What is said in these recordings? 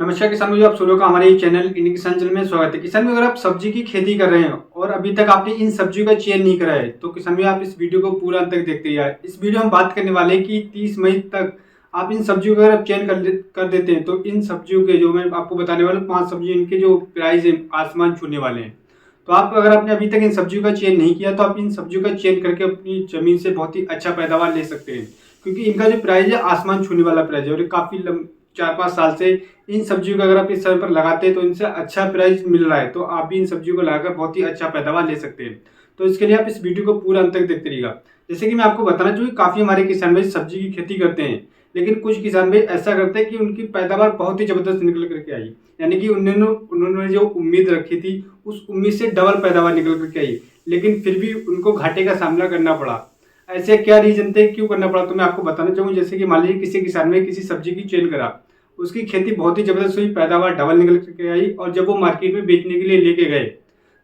नमस्कार किसान भाइयों, आप सुनो का हमारे चैनल इंडियन किसान चैनल में स्वागत है। किसान भाई, अगर आप सब्जी की खेती कर रहे हैं और अभी तक आपने इन सब्जियों का चयन नहीं करा है तो किसान भाई आप इस वीडियो को पूरा अंत तक देखते रहिए। इस वीडियो में हम बात करने वाले हैं कि 30 मई तक आप इन सब्जियों का अगर आप चयन कर देते हैं तो इन सब्जियों के जो मैं आपको बताने वाला हूँ 5 सब्जी, इनके जो प्राइस है आसमान छूने वाले हैं। तो आप अगर आपने अभी तक इन सब्जियों का चयन नहीं किया तो आप इन सब्जियों का चयन करके अपनी जमीन से बहुत ही अच्छा पैदावार ले सकते हैं, क्योंकि इनका जो प्राइस है आसमान छूने वाला प्राइस है और ये काफी 4-5 साल से इन सब्जियों को अगर आप इस समय पर लगाते हैं तो इनसे अच्छा प्राइस मिल रहा है, तो आप भी इन सब्जियों को लगाकर बहुत ही अच्छा पैदावार ले सकते हैं। तो इसके लिए आप इस वीडियो को पूरा अंत तक देखते रहिएगा। जैसे कि मैं आपको बताना चाहूँ, काफी हमारे किसान भाई सब्जी की खेती करते हैं, लेकिन कुछ किसान भाई ऐसा करते हैं कि उनकी पैदावार बहुत ही जबरदस्त निकल करके आई, यानी कि उन्होंने जो उम्मीद रखी थी उस उम्मीद से डबल पैदावार निकल करके आई, लेकिन फिर भी उनको घाटे का सामना करना पड़ा। ऐसे क्या रीजन थे, क्यों करना पड़ा, तो मैं आपको बताना चाहूँ। जैसे कि मान लीजिए किसी किसान ने किसी सब्जी की चयन करा, उसकी खेती बहुत ही जबरदस्त हुई, पैदावार डबल निकल के आई, और जब वो मार्केट में बेचने के लिए लेके गए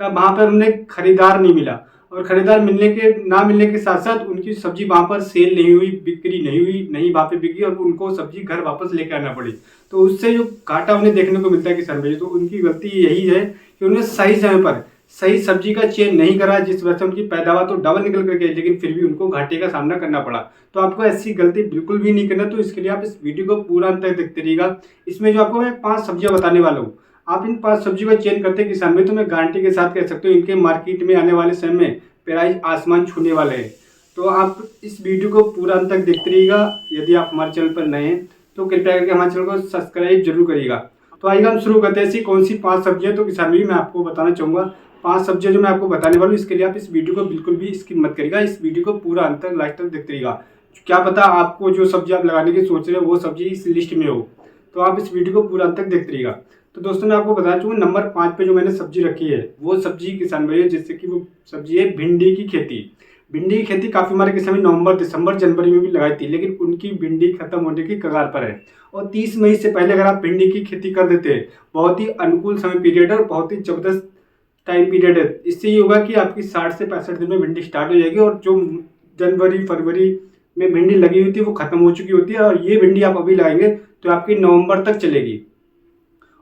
तब वहां पर उन्हें खरीदार नहीं मिला, और खरीदार ना मिलने के साथ साथ उनकी सब्जी वहां पर सेल नहीं हुई, बिक्री नहीं हुई, नहीं वहां पे बिकी, और उनको सब्जी घर वापस लेके आना पड़ी। तो उससे जो घाटा उन्हें देखने को मिलता है किसान भाई, तो उनकी गलती यही है कि उन्हें सही समय पर सही सब्जी का चयन नहीं करा, जिस वजह से उनकी पैदावार तो डबल निकल कर गई, लेकिन फिर भी उनको घाटे का सामना करना पड़ा। तो आपको ऐसी गलती बिल्कुल भी नहीं करना, तो इसके लिए आप इस वीडियो को पूरा अंत तक देखते रहिएगा। इसमें जो आपको मैं 5 सब्जियां बताने वाला हूँ, आप इन 5 सब्जियों का चयन करते किसान भाई, तो मैं गारंटी के साथ कह सकते हो इनके मार्केट में आने वाले समय में प्राइस आसमान छूने वाले हैं। तो आप इस वीडियो को पूरा अंत तक देखते रहिएगा। यदि आप हमारे चैनल पर नए हैं तो कृपया करके हमारे चैनल को सब्सक्राइब जरूर करिएगा। तो आइए हम शुरू करते हैं। ऐसी कौन सी 5 सब्जियां, तो किसान भाई मैं आपको बताना चाहूंगा 5 सब्जियां जो मैं आपको बताने वाला हूँ। इसके लिए आप इस वीडियो को बिल्कुल भी स्किप मत करिएगा, इस वीडियो को पूरा अंत तक लास्ट तक देखते रहिएगा। क्या पता आपको जो सब्जी आप लगाने की सोच रहे हो वो सब्जी इस लिस्ट में हो, तो आप इस वीडियो को पूरा अंत तक देखते रहिएगा। तो दोस्तों मैं आपको बताना चाहूँगा, नंबर 5 पे जो मैंने सब्जी रखी है वो सब्जी किसान भाई, जैसे कि वो सब्जी है भिंडी की खेती। भिंडी की खेती काफी हमारे किसान नवंबर, दिसंबर, जनवरी में भी लगाई थी, लेकिन उनकी भिंडी खत्म होने की कगार पर है। और 30 मई से पहले अगर आप भिंडी की खेती कर देते हैं, बहुत ही अनुकूल समय पीरियड है और बहुत ही जबरदस्त टाइम पीरियड है। इससे ये होगा कि आपकी 60 से 65 दिन में भिंडी स्टार्ट हो जाएगी, और जो जनवरी फरवरी में भिंडी लगी हुई थी वो खत्म हो चुकी होती है, और ये भिंडी आप अभी लगाएंगे तो आपकी नवंबर तक चलेगी,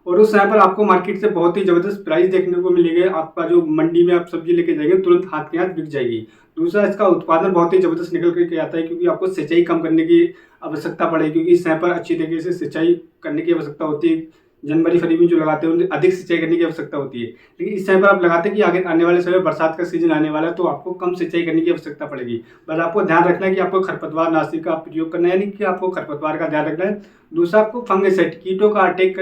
और उस समय पर आपको मार्केट से बहुत ही जबरदस्त प्राइस देखने को मिलेगा। आपका जो मंडी में आप सब्जी लेके जाएंगे तुरंत हाथ के हाथ बिक जाएगी। दूसरा, इसका उत्पादन बहुत ही जबरदस्त निकल करके आता है, क्योंकि आपको सिंचाई कम करने की आवश्यकता पड़ेगी, क्योंकि इस समय पर अच्छी तरीके से सिंचाई करने की आवश्यकता होती है। जनवरी फरवरी में जो लगाते हैं उन्हें अधिक सिंचाई करने की आवश्यकता होती है, लेकिन इस समय पर आप लगाते हैं कि आगे आने वाले समय बरसात का सीजन आने वाला है, तो आपको कम सिंचाई करने की आवश्यकता पड़ेगी। बस आपको ध्यान रखना है कि आपको खरपतवार नाशी का प्रयोग करना है, यानी कि आपको खरपतवार का ध्यान रखना है। दूसरा, आपको फंगिसाइड, कीटों का अटैक,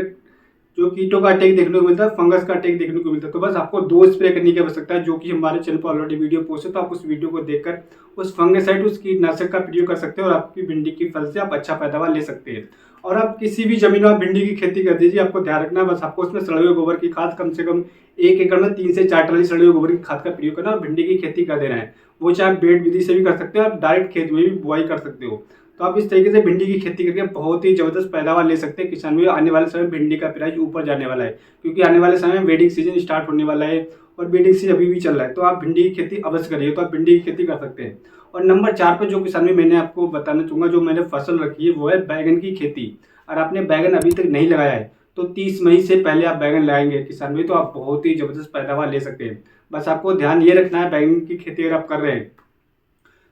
जो कीटों का अटैक देखने को मिलता है, फंगस का अटैक देखने को मिलता है, तो बस आपको 2 स्प्रे करने की आवश्यकता है, जो कि हमारे चैनल पर ऑलरेडी वीडियो पोस्ट है। तो आप उस वीडियो को देखकर उस फंगिसाइड, उस कीटनाशक का प्रयोग कर सकते हैं, और आपकी भिंडी की फसल से आप अच्छा पैदावार ले सकते हैं। और आप किसी भी जमीन में आप भिंडी की खेती कर दीजिए, आपको ध्यान रखना है बस आपको उसमें सड़े हुए गोबर की खाद कम से कम 1 एकड़ में 3 से 4 ट्राली सड़े हुए गोबर की खाद का प्रयोग करना, और भिंडी की खेती कर देना है। वो चाहे आप बेड विधि से भी कर सकते हो, आप डायरेक्ट खेत में भी बुआई कर सकते हो। तो आप इस तरीके से भिंडी की खेती करके बहुत ही जबरदस्त पैदावार ले सकते हैं। किसान भी आने वाले समय भिंडी का प्राइस ऊपर जाने वाला है, क्योंकि आने वाले समय में वेडिंग सीजन स्टार्ट होने वाला है, और वेडिंग सीजन अभी भी चल रहा है, तो आप भिंडी की खेती अवश्य करिए। तो आप भिंडी की खेती कर सकते हैं। और नंबर 4 पर जो किसान भी मैंने आपको बताना चाहूंगा, जो मैंने फसल रखी है वो है बैगन की खेती। और आपने बैगन अभी तक नहीं लगाया है तो 30 मई से पहले आप बैगन लगाएंगे किसान भी, तो आप बहुत ही जबरदस्त पैदावार ले सकते हैं। बस आपको ध्यान ये रखना है, बैगन की खेती अगर आप कर रहे हैं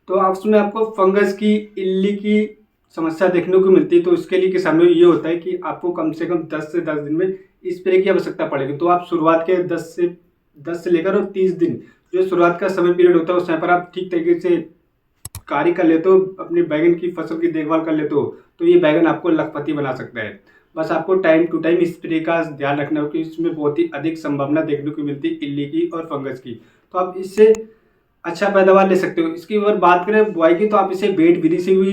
तो आप उसमें आपको फंगस की, इल्ली की समस्या देखने को मिलती है। तो इसके लिए किसान में ये होता है कि आपको कम से कम 10 से 10 दिन में स्प्रे की आवश्यकता पड़ेगी। तो आप शुरुआत के 10 से लेकर और 30 दिन, जो शुरुआत का समय पीरियड होता है, उस समय पर आप ठीक तरीके से कार्य कर लेते हो, अपनी बैगन की फसल की देखभाल कर लेते हो, तो ये बैगन आपको लखपति बना सकता है। बस आपको टाइम टू टाइम स्प्रे का ध्यान रखना हो, कि इसमें बहुत ही अधिक संभावना देखने को मिलती है इल्ली की और फंगस की। तो आप इससे अच्छा पैदावार ले सकते हो। इसकी अगर बात करें बुआई की, तो आप इसे बेड विधि से भी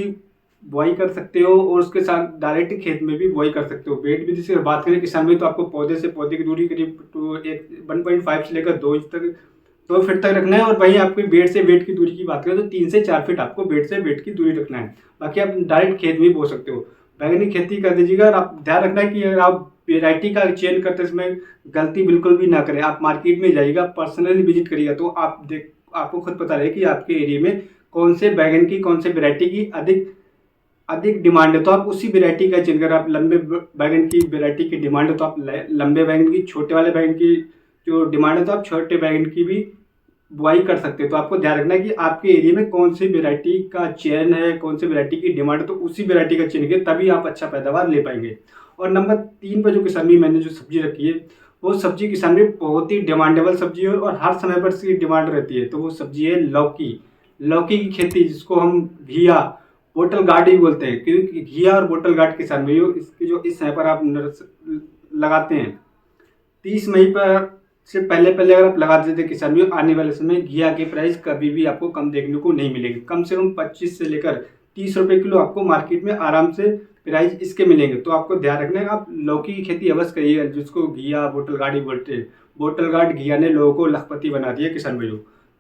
बुआई कर सकते हो, और उसके साथ डायरेक्ट खेत में भी बुआई कर सकते हो। बेड विधि से बात करें किसान में, तो आपको पौधे से पौधे की दूरी करीब 1.5 से लेकर 2 इंच तक, 2 फीट तक रखना है। और वहीं आपकी बेड से बेड की दूरी की बात करें तो 3 से 4 फीट आपको बेड से बेड की दूरी रखना है। बाकी आप डायरेक्ट खेत में भी बो सकते हो। बैगन की खेती कर दीजिएगा। और आप ध्यान रखना है कि अगर आप वेराइटी का चयन करते समय गलती बिल्कुल भी ना करें। आप मार्केट में जाइएगा, पर्सनली विजिट करिएगा, तो आपको खुद पता रहे कि आपके एरिया में कौन से बैगन की, कौन से वेराइटी की अधिक अधिक डिमांड है तो आप उसी वैरायटी का चयन करें। आप लंबे बैगन की वैरायटी की डिमांड है तो आप लंबे बैगन की, छोटे वाले बैगन की जो डिमांड है तो आप छोटे बैगन की भी बुआई कर सकते हैं। तो आपको ध्यान रखना है कि आपके एरिया में कौन सी वैरायटी का चयन है, कौन सी वैरायटी की डिमांड है, तो उसी वैरायटी का चयन करें, तभी आप अच्छा पैदावार ले पाएंगे। और नंबर 3 पर जो किसान भी मैंने जो सब्जी रखी है, वो सब्जी किसान भी बहुत ही डिमांडेबल सब्जी है और हर समय पर इसकी डिमांड रहती है। तो वो सब्जी है लौकी। लौकी की खेती, जिसको हम घिया, बोटल गार्ड ही बोलते हैं, क्योंकि घिया और बोटल गार्ड किसान भी इसकी जो इस समय पर आप लगाते हैं 30 मई पर से पहले पहले अगर आप लगा देते किसान भी, आने वाले समय घिया की प्राइस कभी भी आपको कम देखने को नहीं मिलेगी। कम से कम 25 से लेकर 30 रुपए किलो आपको मार्केट में आराम से प्राइस इसके मिलेंगे। तो आपको ध्यान रखना है, आप लौकी की खेती अवश्य करिएगा, जिसको घिया बोटल गार्ड बोलते हैं। बोटल गार्ड घिया ने लोगों को लखपति बना दिया किसान भाइयों।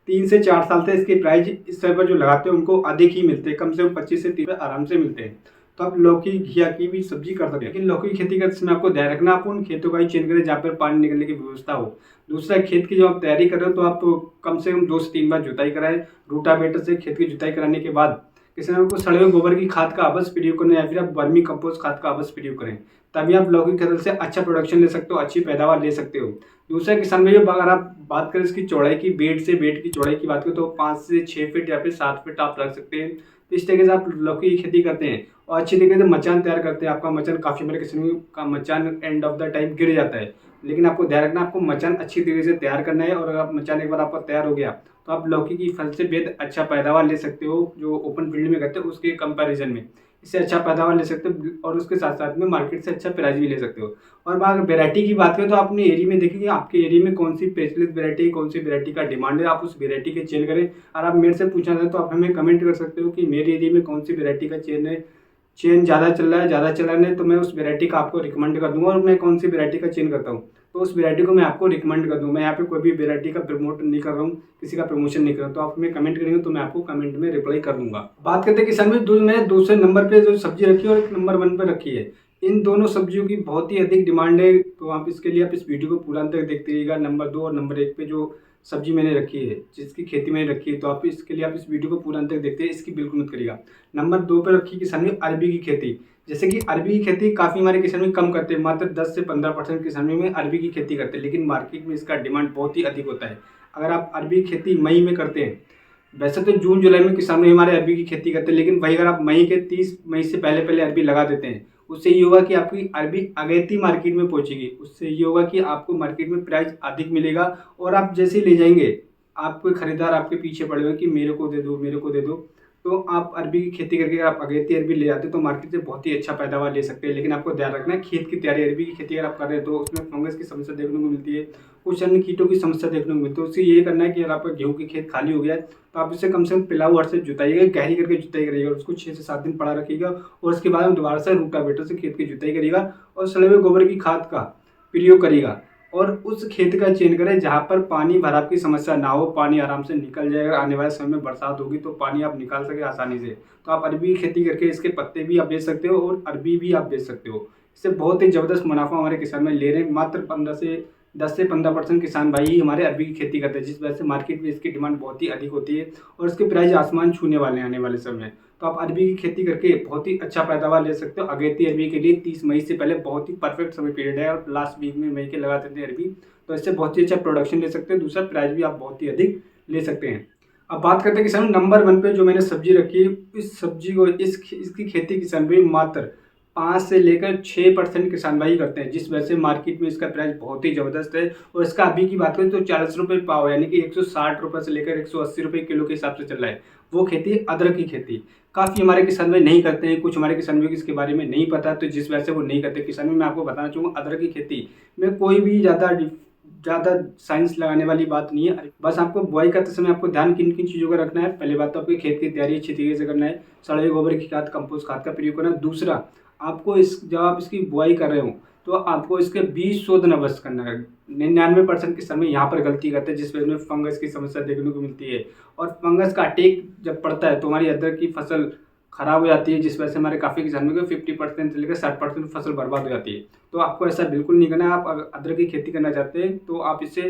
3 से 4 साल से इसके प्राइस इस समय पर जो लगाते हैं उनको अधिक ही मिलते हैं, कम से कम 25 से 30 आराम से मिलते हैं। तो आप लौकी घिया की भी सब्जी कर सकते हैं, लेकिन लौकी की खेती करते समय आपको ध्यान रखना, आप उन खेतों का ही चयन करें जहाँ पर पानी निकलने की व्यवस्था हो। दूसरा, खेत की जब आप तैयारी कर रहे हो तो आप कम से कम 2 से 3 बार जुताई कराएं। रूटावेटर से खेत की जुताई कराने के बाद किसान आपको सड़े हुए गोबर की खाद का अवश्य प्रयोग करना है, या फिर आप वर्मी कंपोस्ट खाद का अवश्य प्रयोग करें, तभी आप लौकी की फसल से अच्छा प्रोडक्शन ले सकते हो, अच्छी पैदावार ले सकते हो। दूसरा किसान भाई, अगर आप बात करें इसकी चौड़ाई की, बेड से बेड की चौड़ाई की बात करें तो 5 से 6 फीट या फिर 7 फीट आप रख सकते हैं। तो इस तरीके से आप लौकी की खेती करते हैं और अच्छी तरीके से मचान तैयार करते हैं। आपका मचान, काफी मेरे किसान का मचान एंड ऑफ द टाइम गिर जाता है, लेकिन आपको ध्यान रखना, आपको मचान अच्छी तरीके से तैयार करना है। और अगर मचान एक बार आपका तैयार हो गया तो आप लौकी की फसल से बेहद अच्छा पैदावार ले सकते हो, जो ओपन फील्ड में करते हो उसके कंपैरिजन में इससे अच्छा पैदावार ले सकते हो, और उसके साथ साथ में मार्केट से अच्छा प्राइस भी ले सकते हो। और अगर वेरायटी की बात करें तो अपने एरिया में देखिए आपके एरिया में कौन सी प्रचलित वेरायटी, कौन सी वेरायटी का डिमांड है, आप उस वेरायटी के चयन करें। और आप मेरे से पूछना चाहें तो आप हमें कमेंट कर सकते हो कि मेरे एरिया में कौन सी वेरायटी का चेन ज़्यादा चल रहा है, ज़्यादा चल रहा है, तो मैं उस वेरायटी का आपको रिकमेंड कर दूंगा। और मैं कौन सी वेरायटी का चेन करता हूँ तो उस वेरायटी को मैं आपको रिकमेंड कर दूंगा। मैं यहाँ पे कोई भी वेरायटी का प्रमोट नहीं कर रहा हूँ, किसी का प्रमोशन नहीं कर रहा हूँ। तो आप हमें कमेंट करेंगे तो मैं आपको कमेंट में रिप्लाई कर दूंगा। बात करते हैं किसान में, मैंने दूसरे नंबर पे जो सब्जी रखी है और एक नंबर 1 पे रखी है, इन दोनों सब्जियों की बहुत ही अधिक डिमांड है। तो आप इसके लिए आप इस वीडियो को पूरा अंत तक देखते रहिएगा। नंबर 2 और नंबर 1 पे जो सब्जी मैंने रखी है, जिसकी खेती मैंने रखी है, तो आप इसके लिए आप इस वीडियो को पूरा अंत तक देखते हैं, इसकी बिल्कुल मत करिएगा। नंबर 2 पे रखी किसान में अरबी की खेती। जैसे कि अरबी की खेती काफ़ी हमारे किसान में कम करते हैं, मात्र 10 से 15% किसान में अरबी की खेती करते हैं, लेकिन मार्केट में इसका डिमांड बहुत ही अधिक होता है। अगर आप अरबी की खेती मई में करते हैं, वैसे तो जून जुलाई में किसान हमारे अरबी की खेती करते हैं, लेकिन वही अगर आप मई के 30 मई से पहले पहले अरबी लगा देते हैं, उससे ये होगा कि आपकी अरबी अगेती मार्केट में पहुंचेगी। उससे ये होगा कि आपको मार्केट में प्राइस अधिक मिलेगा, और आप जैसे ही ले जाएंगे आपको खरीदार आपके पीछे पड़े हुए कि मेरे को दे दो, मेरे को दे दो। तो आप अरबी की खेती करके आप अगेती अरबी ले जाते तो मार्केट से बहुत ही अच्छा पैदावार ले सकते हैं। लेकिन आपको ध्यान रखना है, खेत की तैयारी अरबी की खेती अगर आप कर रहे हैं तो उसमें फंगस की समस्या देखने को मिलती है, कुछ अन्य कीटों की समस्या देखने को मिलती है। उससे ये करना है कि अगर आपका गेहूं की खेत खाली हो गया है तो आप इसे कम से कम पिलाऊ हर से जुताइएगा, गहरी करके जुताई करिएगा, उसको 6 से 7 दिन पड़ा रखिएगा, और उसके बाद दोबारा से रूटावेटर से खेत की जुताई करिएगा और सड़े हुए गोबर की खाद का प्रयोग करिएगा। और उस खेत का चयन करें जहाँ पर पानी भराव की समस्या ना हो, पानी आराम से निकल जाएगा। आने वाले समय में बरसात होगी तो पानी आप निकाल सके आसानी से। तो आप अरबी की खेती करके इसके पत्ते भी आप बेच सकते हो और अरबी भी आप बेच सकते हो। इससे बहुत ही ज़बरदस्त मुनाफा हमारे किसान में ले रहे हैं। मात्र 10 से 15% किसान भाई ही हमारे अरबी की खेती करते हैं, जिस वजह से मार्केट में इसकी डिमांड बहुत ही अधिक होती है और इसके प्राइस आसमान छूने वाले हैं आने वाले समय में। तो आप अरबी की खेती करके बहुत ही अच्छा पैदावार ले सकते हो। अगेती अरबी के लिए 30 मई से पहले बहुत ही परफेक्ट समय पीरियड है, और लास्ट वीक में मई के लगा देते हैं अरबी, तो इससे बहुत ही अच्छा प्रोडक्शन ले सकते हैं। दूसरा, प्राइस भी आप बहुत ही अधिक ले सकते हैं। अब बात करते हैं किसान नंबर 1 पे जो मैंने सब्जी रखी है, इस सब्जी को इसकी खेती किसान भाई मात्र 5 से लेकर 6% किसान भाई करते हैं, जिस वजह से मार्केट में इसका प्राइस बहुत ही ज़बरदस्त है। और इसका अभी की बात करें तो 40 रुपये पाव, यानी कि 160 रुपये से लेकर 180 रुपये किलो के हिसाब से चल रहा है। वो खेती अदरक की खेती काफ़ी हमारे किसान भाई नहीं करते हैं, कुछ हमारे किसान भाई को इसके बारे में नहीं पता, तो जिस वजह से वो नहीं करते। किसान भाई मैं आपको बताना चाहूँगा, अदरक की खेती में कोई भी ज़्यादा साइंस लगाने वाली बात नहीं है। बस आपको बुआई करते समय आपको ध्यान किन किन चीज़ों का रखना है। पहली बात तो आपकी खेत की तैयारी अच्छी तरीके से करना है, सड़े गोबर की खाद, कंपोस्ट खाद का प्रयोग करना है। दूसरा, आपको जब आप इसकी बुआई कर रहे हो तो आपको इसके बीज शोधन अवश्य करना है। 99% किसान में यहाँ पर गलती करते हैं, जिस वजह में फंगस की समस्या देखने को मिलती है, और फंगस का अटैक जब पड़ता है तो हमारी अदरक की फसल खराब हो जाती है, जिस वजह से हमारे काफ़ी किसानों को 50% से लेकर 60% फसल बर्बाद हो जाती है। तो आपको ऐसा बिल्कुल नहीं करना है। आप अगर अदरक की खेती करना चाहते हैं तो आप इसे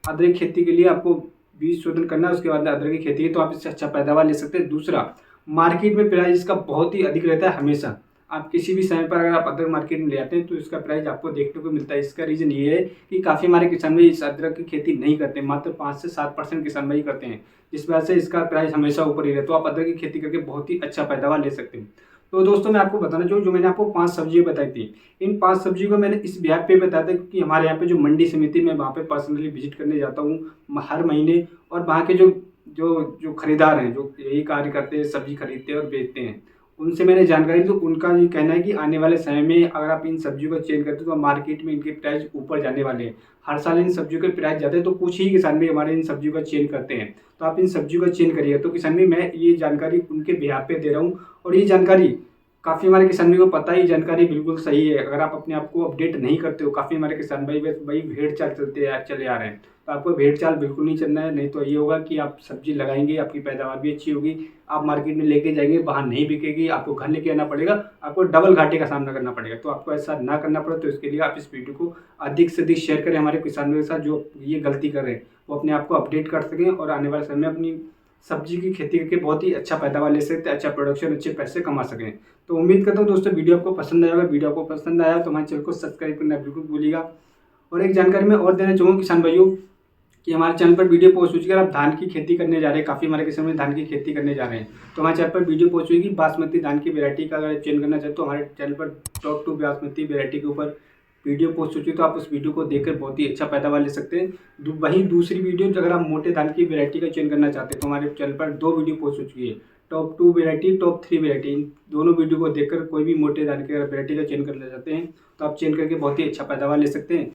अदरक की खेती के लिए आपको बीज शोधन करना है, उसके बाद अदरक की खेती है तो आप इससे अच्छा पैदावार ले सकते हैं। दूसरा, मार्केट में प्राइस इसका बहुत ही अधिक रहता है हमेशा। आप किसी भी समय पर अगर आप अदरक मार्केट में ले आते हैं तो इसका प्राइस आपको देखने को मिलता है। इसका रीज़न ये है कि काफ़ी हमारे किसान भाई इस अदरक की खेती नहीं करते, मात्र 5 से 7% किसान भाई करते हैं, जिस वजह से इसका प्राइस हमेशा ऊपर ही रहता है। तो आप अदरक की खेती करके बहुत ही अच्छा पैदावार ले सकते हैं। तो दोस्तों मैं आपको बताना चाहूँ, जो मैंने आपको 5 सब्जियाँ बताई थी, इन 5 सब्जियों को मैंने इस ब्याज पे बताया था क्योंकि हमारे यहाँ पे जो मंडी समिति में वहाँ पे पर्सनली विजिट करने जाता हूँ हर महीने, और वहाँ के जो जो जो खरीदार हैं, जो यही कार्य करते हैं, सब्जी खरीदते हैं और बेचते हैं, उनसे मैंने जानकारी ली। तो उनका ये कहना है कि आने वाले समय में अगर आप इन सब्जियों को चेंज करते हो तो मार्केट में इनके प्राइस ऊपर जाने वाले हैं। हर साल इन सब्जियों के प्राइस जाते हैं, तो कुछ ही किसान भी हमारे इन सब्जियों का चेंज करते हैं। तो आप इन सब्जियों का चेंज करिए। तो किसान भी मैं ये जानकारी उनके बिहाफ पे दे रहा हूँ, और ये जानकारी काफ़ी हमारे किसान भाई को पता है, ये जानकारी बिल्कुल सही है। अगर आप अपने आप को अपडेट नहीं करते हो, काफ़ी हमारे किसान भाई बस वही भेड़ चाल चले आ रहे हैं। तो आपको भेड़ चाल बिल्कुल नहीं चलना है, नहीं तो ये होगा कि आप सब्जी लगाएंगे, आपकी पैदावार भी अच्छी होगी, आप मार्केट में लेके जाएंगे, बाहर नहीं बिकेगी, आपको घर लेके आना पड़ेगा, आपको डबल घाटे का सामना करना पड़ेगा। तो आपको ऐसा ना करना पड़े, तो इसके लिए आप इस वीडियो को अधिक से अधिक शेयर करें हमारे किसानों के साथ, जो ये गलती कर रहे हैं वो अपने आप को अपडेट कर सकें और आने वाले समय में अपनी सब्जी की खेती करके बहुत ही अच्छा पैदावार ले सकते हैं, अच्छा प्रोडक्शन, अच्छे पैसे कमा सकें। तो उम्मीद करता हूँ दोस्तों वीडियो आपको पसंद आएगा। वीडियो आपको पसंद आया तो हमारे चैनल को सब्सक्राइब करना बिल्कुल भूलिएगा। और एक जानकारी मैं और देना चाहूँगा किसान भाइयों कि हमारे चैनल पर वीडियो पोस्ट हुई, अगर आप धान की खेती करने जा रहे हैं, काफ़ी हमारे किसान में धान की खेती करने जा रहे हैं, तो हमारे चैनल पर वीडियो पोस्ट हुई कि बासमती धान की वैरायटी का अगर चेंज करना चाहते हो तो हमारे चैनल पर टॉप 2 बासमती वैरायटी के ऊपर वीडियो पोस्ट हो चुकी है। तो आप उस वीडियो को देखकर बहुत ही अच्छा पैदावार ले सकते हैं। वहीं दूसरी वीडियो अगर आप मोटे धान की वैरायटी का चयन करना चाहते हैं तो हमारे चैनल पर 2 वीडियो पोस्ट हो चुकी है, टॉप 2 वैरायटी, टॉप 3 वैरायटी। इन दोनों वीडियो को देखकर कोई भी मोटे धान की वैरायटी का चयन करना चाहते हैं तो आप चयन करके बहुत ही अच्छा पैदावार ले सकते हैं।